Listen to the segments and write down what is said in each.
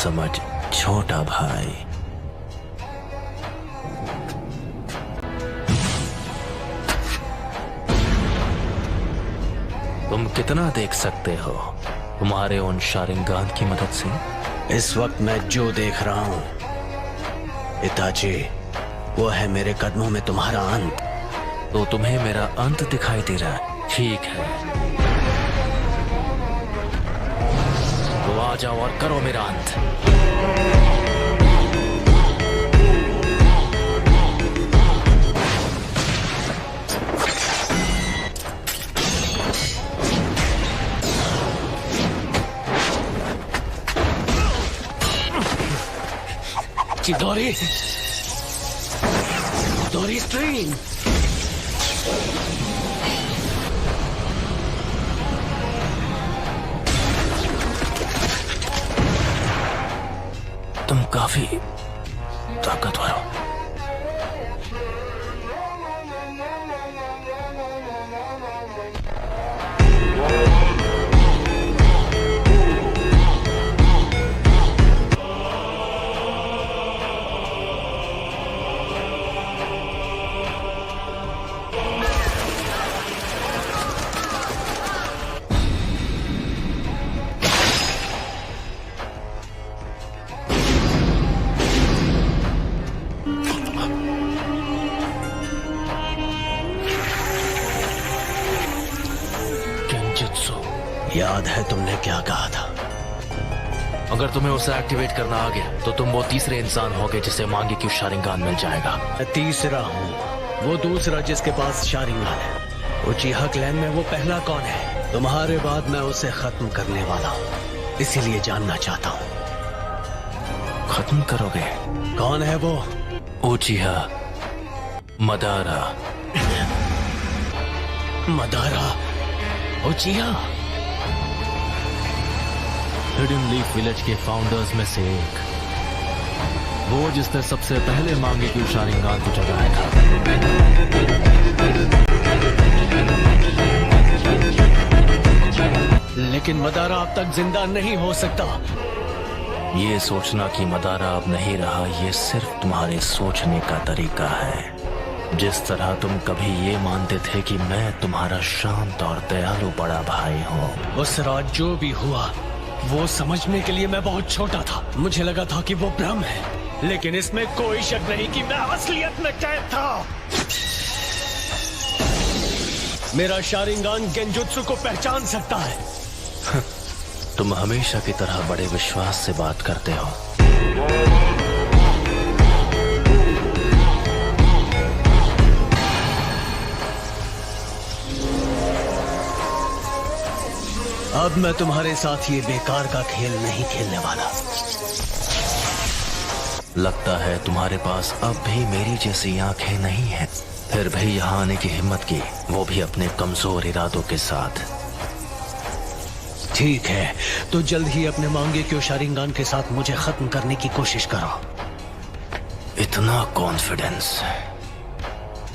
समझ छोटा भाई। तुम कितना देख सकते हो तुम्हारे उन शारिंगान की मदद से? इस वक्त मैं जो देख रहा हूं इताची, वो है मेरे कदमों में तुम्हारा अंत। तो तुम्हें मेरा अंत दिखाई दे रहा है? ठीक है, तो आ जाओ और करो मेरा अंत। चिदोरी, दोरी स्ट्रीम। तुम काफी ताकतवर हो। याद है तुमने क्या कहा था? अगर तुम्हें उसे एक्टिवेट करना आ गया तो तुम वो तीसरे इंसान होगे जिसे मांगे कि शारिंगान मिल जाएगा। मैं तीसरा हूँ, वो दूसरा जिसके पास शारिंगान है। उचिहा क्लैन में वो पहला कौन है? तुम्हारे बाद मैं उसे खत्म करने वाला हूँ, इसीलिए जानना चाहता हूँ। खत्म करोगे? कौन है वो? उचिहा Madara. Madara उचिहा? Hidden leaf village के फाउंडर्स में से एक, वो जिसने सबसे पहले मांगे कि शारिंगान को जगाया था। लेकिन मदारा अब तक जिंदा नहीं हो सकता। ये सोचना कि मदारा अब नहीं रहा, ये सिर्फ तुम्हारे सोचने का तरीका है। जिस तरह तुम कभी ये मानते थे कि मैं तुम्हारा शांत और दयालु बड़ा भाई हूँ। उस रात जो भी हुआ वो समझने के लिए मैं बहुत छोटा था। मुझे लगा था कि वो भ्रम है, लेकिन इसमें कोई शक नहीं कि मैं असलियत में कैद था। मेरा शारिंगान गेंजुत्सु को पहचान सकता है। तुम हमेशा की तरह बड़े विश्वास से बात करते हो। अब मैं तुम्हारे साथ ये बेकार का खेल नहीं खेलने वाला। लगता है तुम्हारे पास अब भी मेरी जैसी आंखें नहीं हैं। फिर भी यहाँ आने की हिम्मत की, वो भी अपने कमजोर इरादों के साथ। ठीक है, तो जल्द ही अपने मांगे क्यों शारिंगान के साथ मुझे खत्म करने की कोशिश करो। इतना कॉन्फिडेंस?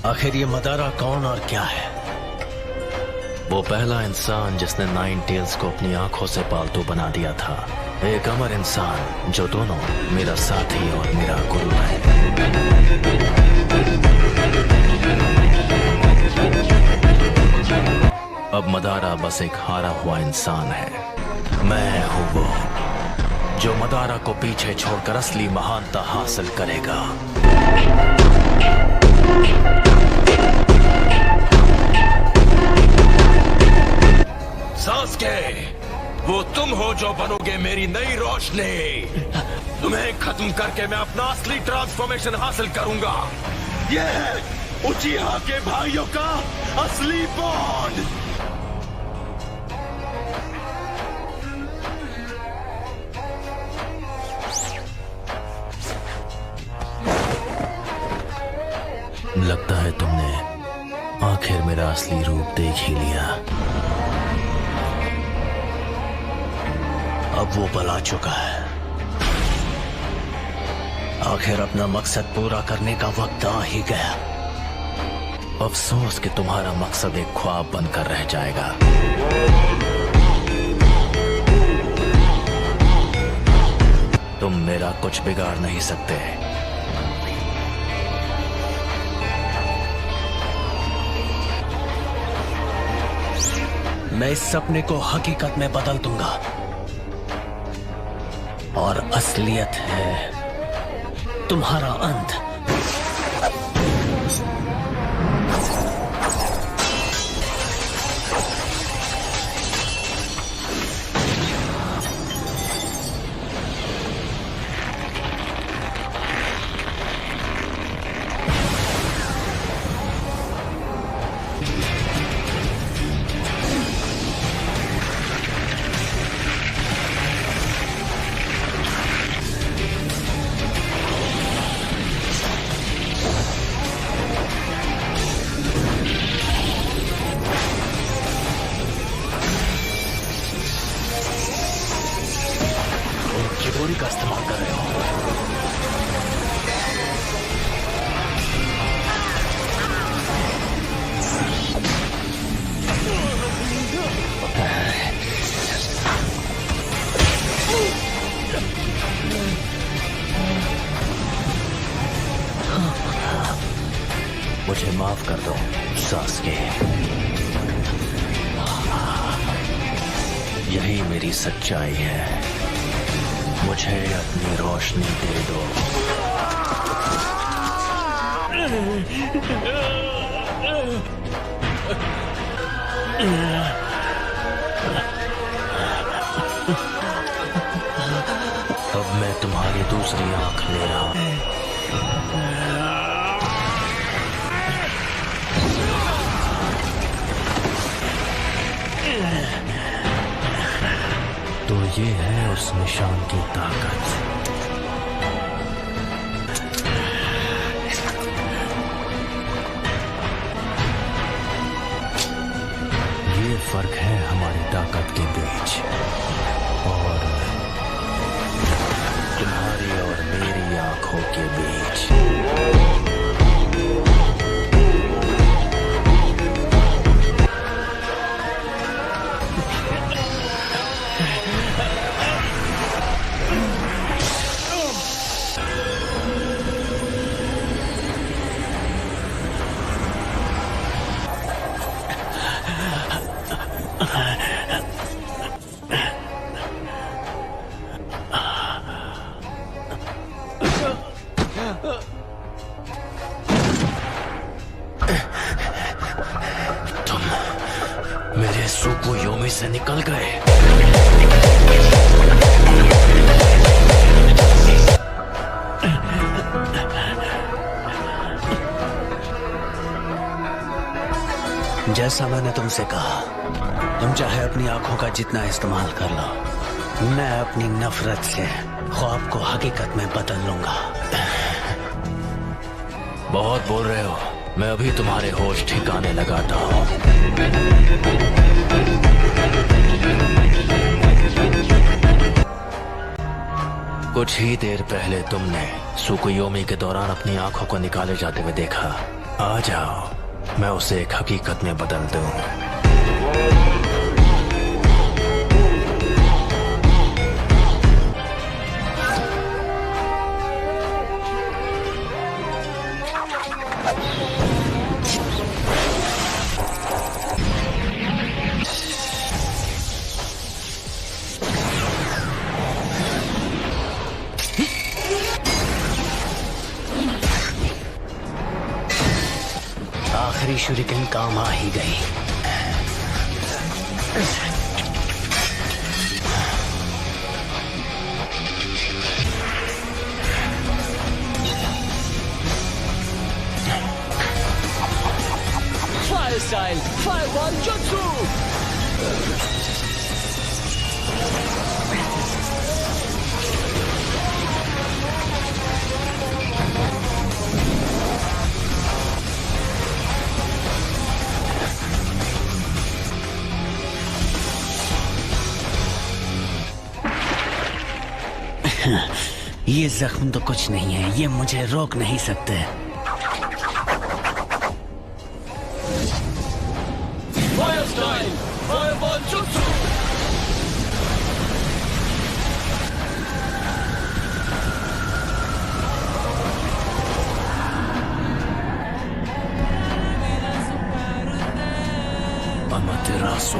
आखिर ये मदारा कौन और क्या है? वो पहला इंसान जिसने नाइन टेल्स को अपनी आंखों से पालतू बना दिया था। एक अमर इंसान जो दोनों मेरा साथी और मेरा गुरु है। अब मदारा बस एक हारा हुआ इंसान है। मैं हूँ वो जो मदारा को पीछे छोड़कर असली महानता हासिल करेगा। सास्के, वो तुम हो जो बनोगे मेरी नई रोशनी। तुम्हें खत्म करके मैं अपना असली ट्रांसफॉर्मेशन हासिल करूंगा। ये है उचिहा के भाइयों का असली बॉन्ड। लगता है तुमने आखिर मेरा असली रूप देख ही लिया। अब वो पला चुका है। आखिर अपना मकसद पूरा करने का वक्त आ ही गया। अफसोस कि तुम्हारा मकसद एक ख्वाब बनकर रह जाएगा। तुम मेरा कुछ बिगाड़ नहीं सकते। मैं इस सपने को हकीकत में बदल दूंगा और असलियत है तुम्हारा अंत। चिगोरी का इस्तेमाल कर रहे हो। मुझे माफ कर दो सास्के। यही मेरी सच्चाई है। मुझे अपनी रोशनी दे दो। अब मैं तुम्हारी दूसरी आंख ले रहा हूं। तो ये है उस निशान की ताकत। ये फर्क है हमारी ताकत के बीच और तुम्हारी और मेरी आंखों के बीच। मेरे सुकुयोमी से निकल गए। जैसा मैंने तुमसे कहा, तुम चाहे अपनी आंखों का जितना इस्तेमाल कर लो, मैं अपनी नफरत से ख्वाब को हकीकत में बदल लूंगा। बहुत बोल रहे हो। मैं अभी तुम्हारे होश ठिकाने लगाता हूँ। कुछ ही देर पहले तुमने सुकुयोमी के दौरान अपनी आंखों को निकाले जाते हुए देखा। आ जाओ, मैं उसे एक हकीकत में बदल दूं। आखिरी शूरिकेन काम आ ही गई। Fire style, fireball jutsu. ये जख्म तो कुछ नहीं है, ये मुझे रोक नहीं सकते। Fire style, fireball jutsu. Amaterasu.